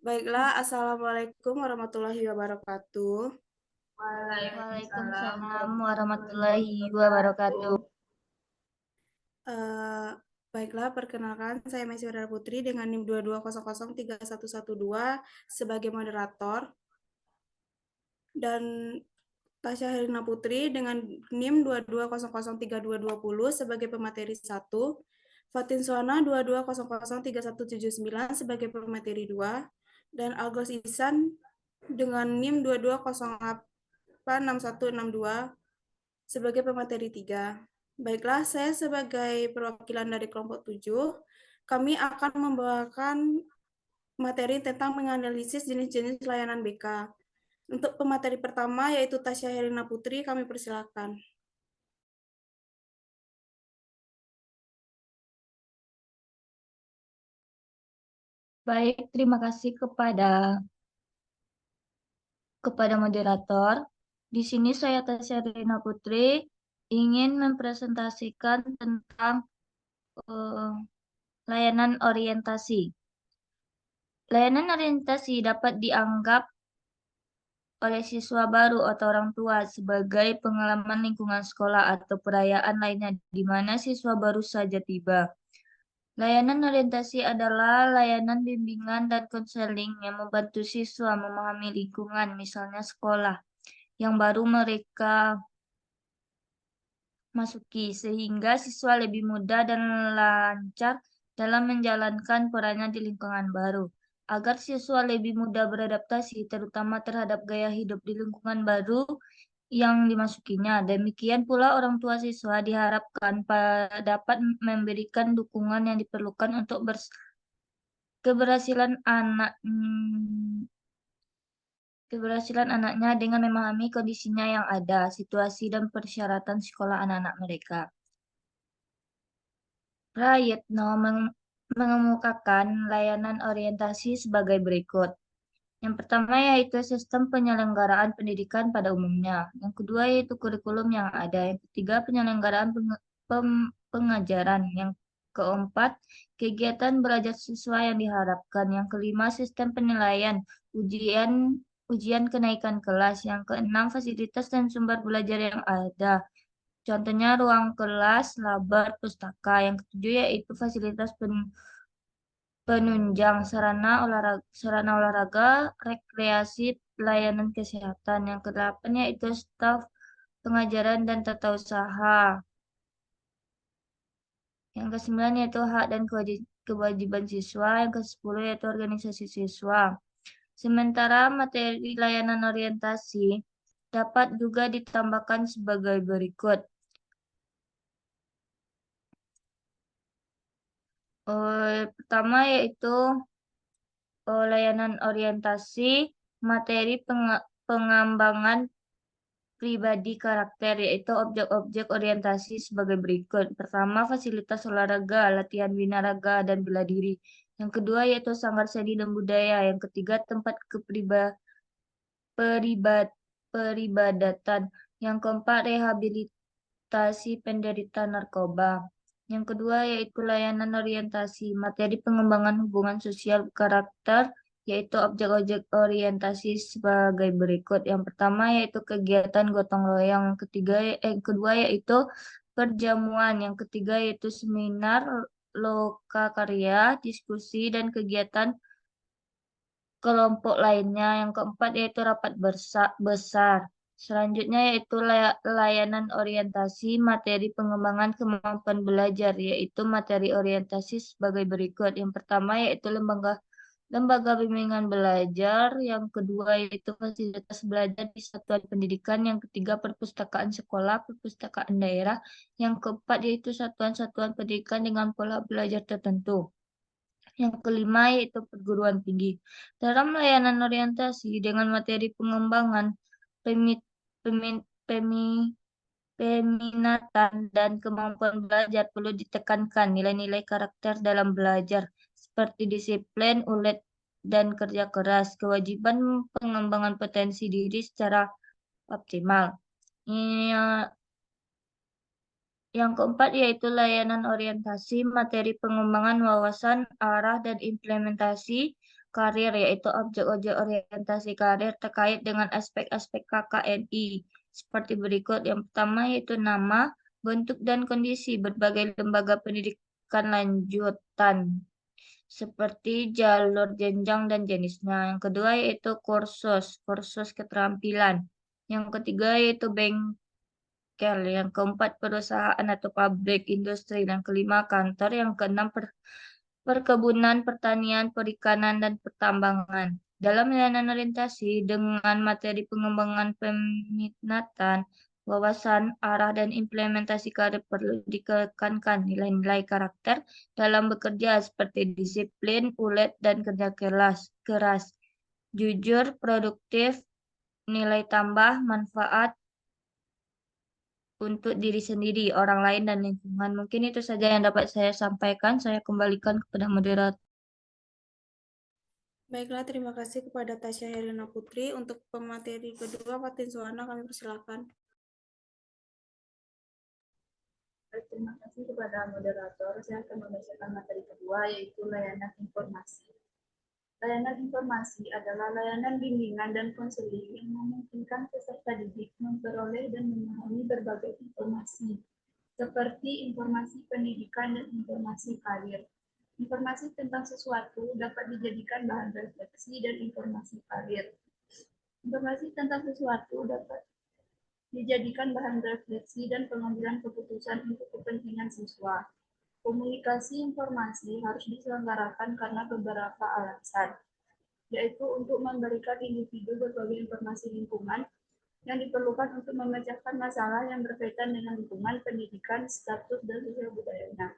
Baiklah, Assalamualaikum warahmatullahi wabarakatuh. Waalaikumsalam warahmatullahi wabarakatuh. Eh, Baiklah, perkenalkan saya Messi Wadara Putri dengan NIM 22003112 sebagai moderator dan Tasya Helena Putri dengan NIM 22003220 sebagai pemateri 1, Fatin Suwana 22003179 sebagai pemateri 2, dan Algos Ihsan dengan NIM 22086162 sebagai pemateri 3. Baiklah, saya sebagai perwakilan dari kelompok 7, kami akan membawakan materi tentang menganalisis jenis-jenis layanan BK. Untuk pemateri pertama, yaitu Tasya Herina Putri, kami persilakan. Baik, terima kasih kepada moderator. Di sini saya Tasya Rina Putri ingin mempresentasikan tentang eh, layanan orientasi. Layanan orientasi dapat dianggap oleh siswa baru atau orang tua sebagai pengalaman lingkungan sekolah atau perayaan lainnya di mana siswa baru saja tiba. Layanan orientasi adalah layanan bimbingan dan konseling yang membantu siswa memahami lingkungan, misalnya sekolah, yang baru mereka masuki, sehingga siswa lebih mudah dan lancar dalam menjalankan perannya di lingkungan baru. Agar siswa lebih mudah beradaptasi, terutama terhadap gaya hidup di lingkungan baru yang dimasukinya. Demikian pula orang tua siswa diharapkan dapat memberikan dukungan yang diperlukan untuk keberhasilan anak keberhasilan anaknya dengan memahami kondisinya yang ada, situasi dan persyaratan sekolah anak-anak mereka. Prayitno mengemukakan layanan orientasi sebagai berikut. Yang pertama yaitu sistem penyelenggaraan pendidikan pada umumnya. Yang kedua yaitu kurikulum yang ada. Yang ketiga penyelenggaraan pengajaran. Yang keempat kegiatan belajar siswa yang diharapkan. Yang kelima sistem penilaian, ujian ujian kenaikan kelas. Yang keenam fasilitas dan sumber belajar yang ada. Contohnya ruang kelas, labar, pustaka. Yang ketujuh yaitu fasilitas penunjang, sarana olahraga, rekreasi, layanan kesehatan. Yang kedelapan yaitu staf pengajaran dan tata usaha. Yang kesembilan yaitu hak dan kewajiban siswa. Yang kesepuluh yaitu organisasi siswa. Sementara materi layanan orientasi dapat juga ditambahkan sebagai berikut. Pertama yaitu layanan orientasi, materi pengembangan pribadi karakter, yaitu objek-objek orientasi sebagai berikut. Pertama, fasilitas olahraga, latihan binaraga, dan bela diri. Yang kedua yaitu sanggar seni dan budaya. Yang ketiga, tempat peribat, peribadatan. Yang keempat, rehabilitasi penderita narkoba. Yang kedua yaitu layanan orientasi, materi pengembangan hubungan sosial karakter, yaitu objek-objek orientasi sebagai berikut. Yang pertama yaitu kegiatan gotong royong, yang kedua yaitu perjamuan, yang ketiga yaitu seminar, lokakarya, diskusi dan kegiatan kelompok lainnya. Yang keempat yaitu rapat besar. Selanjutnya yaitu layanan orientasi materi pengembangan kemampuan belajar, yaitu materi orientasi sebagai berikut. Yang pertama yaitu lembaga lembaga bimbingan belajar, yang kedua yaitu fasilitas belajar di satuan pendidikan, yang ketiga perpustakaan sekolah, perpustakaan daerah, yang keempat yaitu satuan-satuan pendidikan dengan pola belajar tertentu. Yang kelima yaitu perguruan tinggi. Dalam layanan orientasi dengan materi pengembangan pemi- pemi- pemi- peminatan dan kemampuan belajar perlu ditekankan nilai-nilai karakter dalam belajar seperti disiplin, ulet, dan kerja keras, kewajiban pengembangan potensi diri secara optimal. Iya, yang keempat yaitu layanan orientasi, materi pengembangan wawasan, arah, dan implementasi, karir, yaitu objek-objek orientasi karir terkait dengan aspek-aspek KKNI. Seperti berikut. Yang pertama yaitu nama, bentuk, dan kondisi berbagai lembaga pendidikan lanjutan, seperti jalur jenjang dan jenisnya. Yang kedua yaitu kursus keterampilan. Yang ketiga yaitu bengkel. Yang keempat perusahaan atau pabrik industri. Yang kelima kantor. Yang keenam perkebunan, pertanian, perikanan, dan pertambangan. Dalam layanan orientasi dengan materi pengembangan peminatan, wawasan, arah, dan implementasi karir perlu ditekankan nilai-nilai karakter dalam bekerja seperti disiplin, ulet, dan kerja keras, jujur, produktif, nilai tambah, manfaat untuk diri sendiri, orang lain, dan lingkungan. Mungkin itu saja yang dapat saya sampaikan. Saya kembalikan kepada moderator. Baiklah, terima kasih kepada Tasya Helena Putri. Untuk pemateri kedua, Fatin Suwana, kami persilakan. Terima kasih kepada moderator. Saya akan membacakan materi kedua, yaitu layanan informasi. Layanan informasi adalah layanan bimbingan dan konseling yang memungkinkan peserta didik memperoleh dan memahami berbagai informasi, seperti informasi pendidikan dan informasi karir. Informasi tentang sesuatu dapat dijadikan bahan refleksi dan informasi karir. Informasi tentang sesuatu dapat dijadikan bahan refleksi dan pengambilan keputusan untuk kepentingan siswa. Komunikasi informasi harus diselenggarakan karena beberapa alasan, yaitu untuk memberikan individu berbagai informasi lingkungan yang diperlukan untuk memecahkan masalah yang berkaitan dengan lingkungan, pendidikan, status, dan sosial budayanya.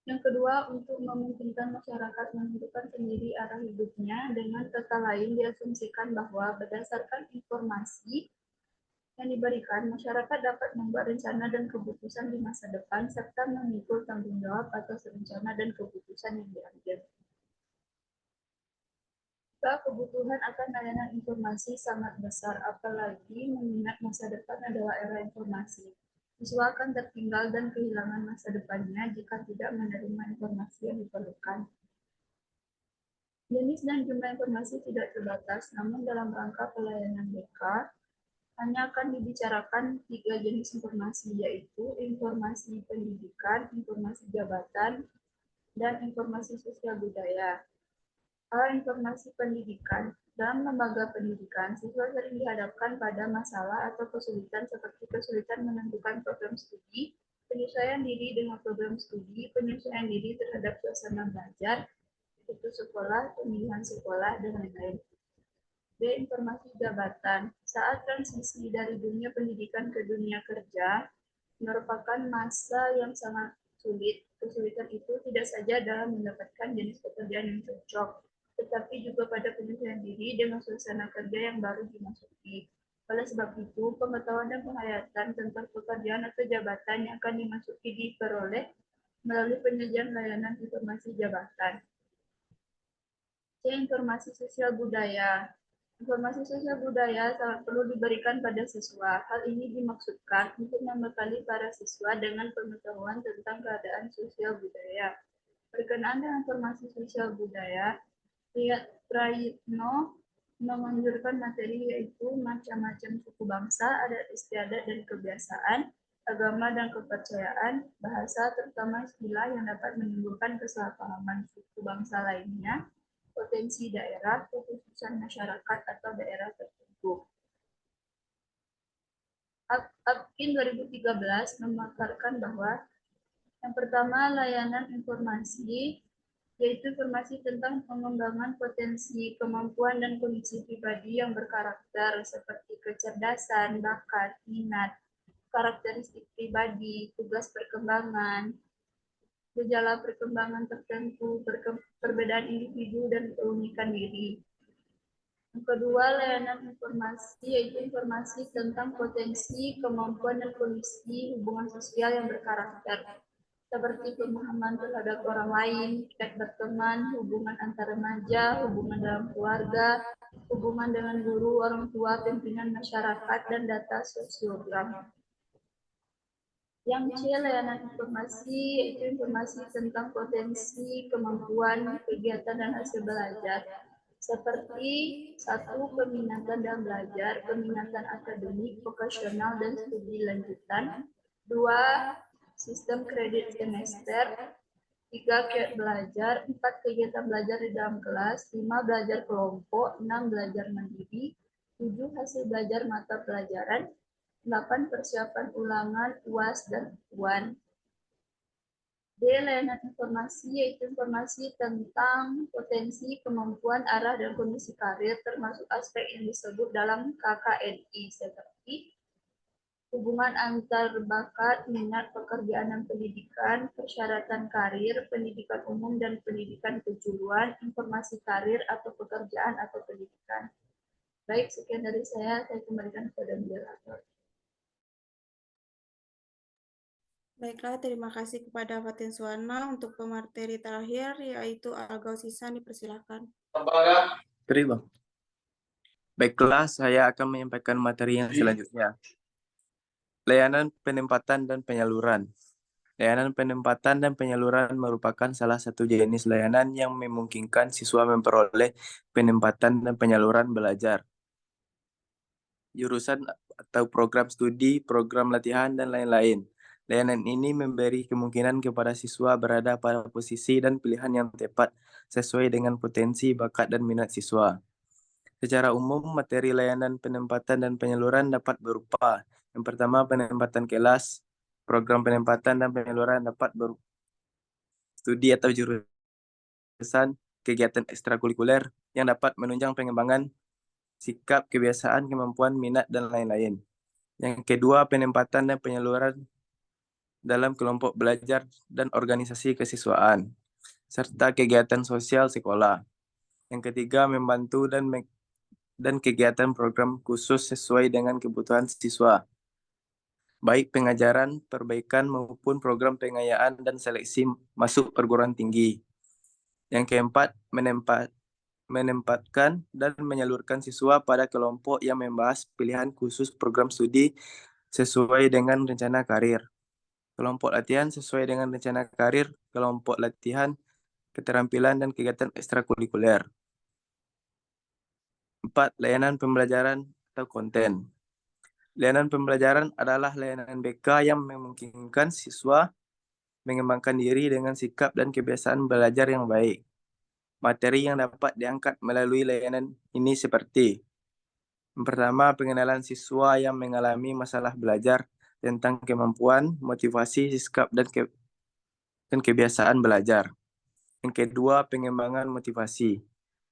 Yang kedua, untuk memungkinkan masyarakat menentukan sendiri arah hidupnya, dengan kata lain diasumsikan bahwa berdasarkan informasi yang diberikan, masyarakat dapat membuat rencana dan keputusan di masa depan, serta memikul tanggung jawab atas rencana dan keputusan yang diambil. Kebutuhan akan layanan informasi sangat besar, apalagi mengingat masa depan adalah era informasi. Siswa akan tertinggal dan kehilangan masa depannya jika tidak menerima informasi yang diperlukan. Jenis dan jumlah informasi tidak terbatas, namun dalam rangka pelayanan BK, hanya akan dibicarakan 3 jenis informasi, yaitu informasi pendidikan, informasi jabatan, dan informasi sosial budaya. Informasi pendidikan. Dalam lembaga pendidikan, siswa sering dihadapkan pada masalah atau kesulitan seperti kesulitan menentukan program studi, penyesuaian diri dengan program studi, penyesuaian diri terhadap suasana belajar, itu sekolah, pemilihan sekolah, dan lain-lain. B. Informasi jabatan. Saat transisi dari dunia pendidikan ke dunia kerja, merupakan masa yang sangat sulit. Kesulitan itu tidak saja dalam mendapatkan jenis pekerjaan yang cocok, tetapi juga pada penyesuaian diri dengan suasana kerja yang baru dimasuki. Oleh sebab itu, pengetahuan dan penghayatan tentang pekerjaan atau jabatan yang akan dimasuki diperoleh melalui penyajian layanan informasi jabatan. C. Informasi sosial budaya. Informasi sosial budaya sangat perlu diberikan pada siswa. Hal ini dimaksudkan untuk membekali para siswa dengan pengetahuan tentang keadaan sosial budaya. Berkenaan dengan informasi sosial budaya, Prayitno menganjurkan materi yaitu macam-macam suku bangsa, adat istiadat dan kebiasaan, agama dan kepercayaan, bahasa terutama istilah yang dapat menimbulkan kesalahpahaman suku bangsa lainnya, potensi daerah, kekhususan masyarakat atau daerah tertentu. Apkin 2013 memaparkan bahwa yang pertama, layanan informasi, yaitu informasi tentang pengembangan potensi, kemampuan, dan kondisi pribadi yang berkarakter seperti kecerdasan, bakat, minat, karakteristik pribadi, tugas perkembangan, gejala perkembangan tertentu, perbedaan individu, dan keunikan diri. Yang kedua, layanan informasi, yaitu informasi tentang potensi, kemampuan, dan kondisi hubungan sosial yang berkarakter, seperti pemahaman terhadap orang lain, etiket berteman, hubungan antar remaja, hubungan dalam keluarga, hubungan dengan guru, orang tua, pimpinan masyarakat, dan data sosiogram. Yang C, layanan informasi, yaitu informasi tentang potensi, kemampuan, kegiatan, dan hasil belajar. Seperti satu, peminatan dan belajar, peminatan akademik, vokasional, dan studi lanjutan. Dua, sistem kredit semester. Tiga, belajar. Empat, kegiatan belajar di dalam kelas. Lima, belajar kelompok. Enam, belajar mandiri. Tujuh, hasil belajar mata pelajaran. 8, persiapan ulangan, UAS, dan UAN. D, layanan informasi, yaitu informasi tentang potensi, kemampuan, arah, dan kondisi karir, termasuk aspek yang disebut dalam KKNI, seperti hubungan antar bakat, minat, pekerjaan dan pendidikan, persyaratan karir, pendidikan umum dan pendidikan kejuruan, informasi karir atau pekerjaan atau pendidikan. Baik, sekian dari saya kembalikan kepada moderator. Baiklah, terima kasih kepada Fatin Suwana. Untuk pemateri terakhir, yaitu Algau Sisan, dipersilakan. Terima. Baiklah, saya akan menyampaikan materi yang selanjutnya. Layanan penempatan dan penyaluran. Layanan penempatan dan penyaluran merupakan salah satu jenis layanan yang memungkinkan siswa memperoleh penempatan dan penyaluran belajar, jurusan atau program studi, program latihan, dan lain-lain. Layanan ini memberi kemungkinan kepada siswa berada pada posisi dan pilihan yang tepat sesuai dengan potensi, bakat, dan minat siswa. Secara umum, materi layanan penempatan dan penyaluran dapat berupa: yang pertama, penempatan kelas. Program penempatan dan penyaluran dapat berupa studi atau jurusan, kegiatan ekstrakurikuler yang dapat menunjang pengembangan sikap, kebiasaan, kemampuan, minat, dan lain-lain. Yang kedua, penempatan dan penyaluran dalam kelompok belajar dan organisasi kesiswaan, serta kegiatan sosial sekolah. Yang ketiga, membantu dan kegiatan program khusus sesuai dengan kebutuhan siswa, baik pengajaran, perbaikan, maupun program pengayaan dan seleksi masuk perguruan tinggi. Yang keempat, menempatkan dan menyalurkan siswa pada kelompok yang membahas pilihan khusus program studi sesuai dengan rencana karir. Kelompok latihan sesuai dengan rencana karir, kelompok latihan, keterampilan, dan kegiatan ekstrakurikuler. 4. Layanan pembelajaran atau konten. Layanan pembelajaran adalah layanan BK yang memungkinkan siswa mengembangkan diri dengan sikap dan kebiasaan belajar yang baik. Materi yang dapat diangkat melalui layanan ini seperti: yang pertama, pengenalan siswa yang mengalami masalah belajar tentang kemampuan, motivasi, sikap, dan kebiasaan belajar. Yang kedua, pengembangan motivasi,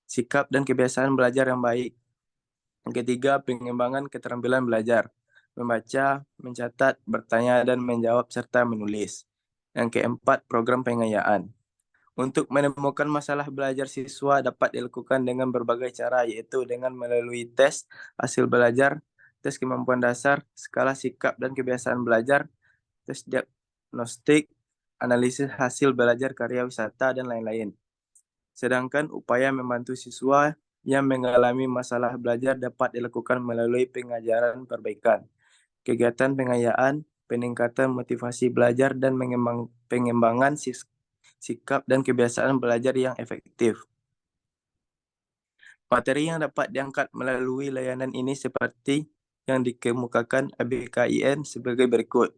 sikap, dan kebiasaan belajar yang baik. Yang ketiga, pengembangan keterampilan belajar, membaca, mencatat, bertanya, dan menjawab, serta menulis. Yang keempat, program pengayaan. Untuk menemukan masalah belajar siswa dapat dilakukan dengan berbagai cara, yaitu dengan melalui tes hasil belajar, tes kemampuan dasar, skala sikap dan kebiasaan belajar, tes diagnostik, analisis hasil belajar karya wisata, dan lain-lain. Sedangkan upaya membantu siswa yang mengalami masalah belajar dapat dilakukan melalui pengajaran perbaikan, kegiatan pengayaan, peningkatan motivasi belajar, dan pengembangan sikap dan kebiasaan belajar yang efektif. Materi yang dapat diangkat melalui layanan ini seperti yang dikemukakan ABKIN sebagai berikut.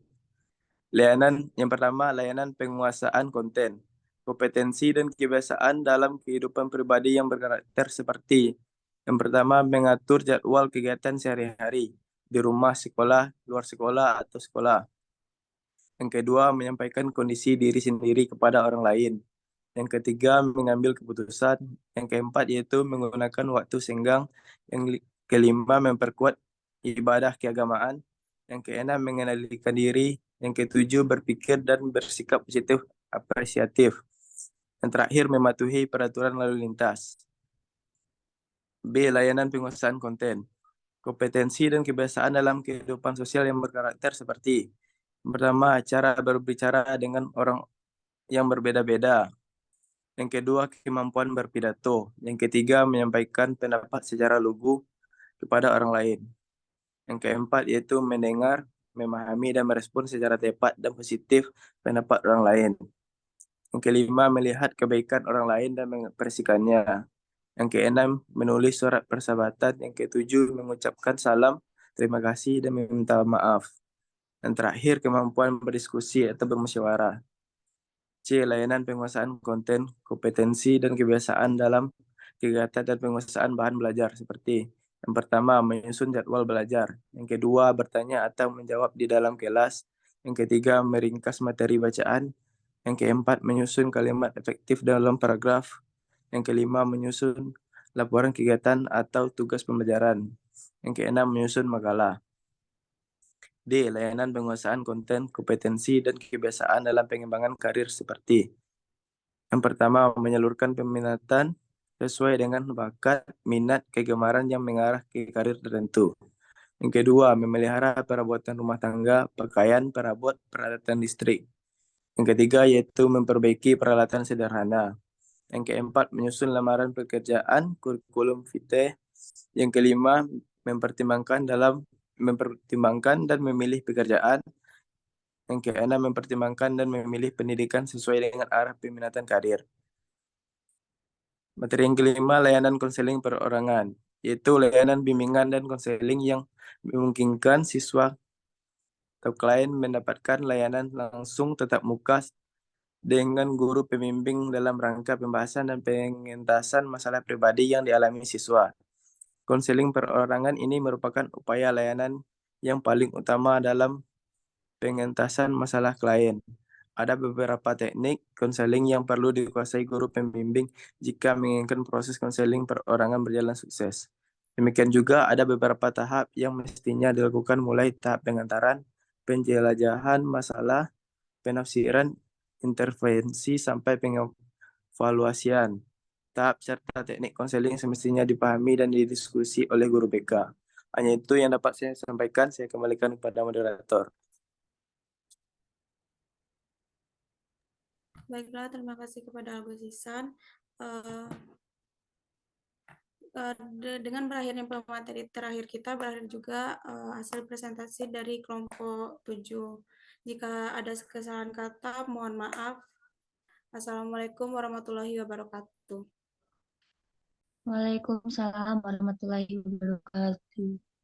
Layanan yang pertama, layanan penguasaan konten. Kompetensi dan kebiasaan dalam kehidupan pribadi yang berkarakter seperti: yang pertama, mengatur jadwal kegiatan sehari-hari di rumah, sekolah, luar sekolah, atau sekolah. Yang kedua, menyampaikan kondisi diri sendiri kepada orang lain. Yang ketiga, mengambil keputusan. Yang keempat, yaitu menggunakan waktu senggang. Yang kelima, memperkuat ibadah keagamaan. Yang keenam, mengendalikan diri. Yang ketujuh, berpikir dan bersikap positif, apresiatif. Yang terakhir, mematuhi peraturan lalu lintas. B. Layanan penguasaan konten. Kompetensi dan kebiasaan dalam kehidupan sosial yang berkarakter seperti: Pertama, cara berbicara dengan orang yang berbeda-beda. Yang kedua, kemampuan berpidato. Yang ketiga, menyampaikan pendapat secara lugu kepada orang lain. Yang keempat, yaitu mendengar, memahami, dan merespon secara tepat dan positif pendapat orang lain. Yang kelima, melihat kebaikan orang lain dan mengekspresikannya. Yang keenam, menulis surat persahabatan. Yang ketujuh, mengucapkan salam, terima kasih, dan meminta maaf. Dan terakhir, kemampuan berdiskusi atau bermusyawarah. C. Layanan penguasaan konten, kompetensi, dan kebiasaan dalam kegiatan dan penguasaan bahan belajar seperti yang pertama, menyusun jadwal belajar. Yang kedua, bertanya atau menjawab di dalam kelas. Yang ketiga, meringkas materi bacaan. Yang keempat, menyusun kalimat efektif dalam paragraf. Yang kelima, menyusun laporan kegiatan atau tugas pembelajaran. Yang keenam, menyusun makalah. D. Layanan penguasaan konten, kompetensi, dan kebiasaan dalam pengembangan karir seperti yang pertama, menyalurkan peminatan sesuai dengan bakat, minat, kegemaran yang mengarah ke karir tertentu. Yang kedua, memelihara perabotan rumah tangga, pakaian, perabot, peralatan listrik. Yang ketiga, yaitu memperbaiki peralatan sederhana. Yang keempat, menyusun lamaran pekerjaan, kurikulum vitae. Yang kelima, mempertimbangkan dan memilih pekerjaan. Yang keenam, mempertimbangkan dan memilih pendidikan sesuai dengan arah peminatan karir. Materi yang kelima, layanan konseling perorangan, yaitu layanan bimbingan dan konseling yang memungkinkan siswa atau klien mendapatkan layanan langsung tatap muka dengan guru pembimbing dalam rangka pembahasan dan pengentasan masalah pribadi yang dialami siswa. Konseling perorangan ini merupakan upaya layanan yang paling utama dalam pengentasan masalah klien. Ada beberapa teknik konseling yang perlu dikuasai guru pembimbing jika menginginkan proses konseling perorangan berjalan sukses. Demikian juga ada beberapa tahap yang mestinya dilakukan mulai tahap pengantaran, penjelajahan masalah, penafsiran, intervensi, sampai pengevaluasian. Tahap serta teknik konseling semestinya dipahami dan didiskusi oleh guru BK. Hanya itu yang dapat saya sampaikan, saya kembalikan kepada moderator. Baiklah, terima kasih kepada Agus Ihsan. Dengan berakhirnya pemateri terakhir kita, berakhir juga hasil presentasi dari kelompok 7. Jika ada kesalahan kata, mohon maaf. Assalamualaikum warahmatullahi wabarakatuh. Waalaikumsalam warahmatullahi wabarakatuh.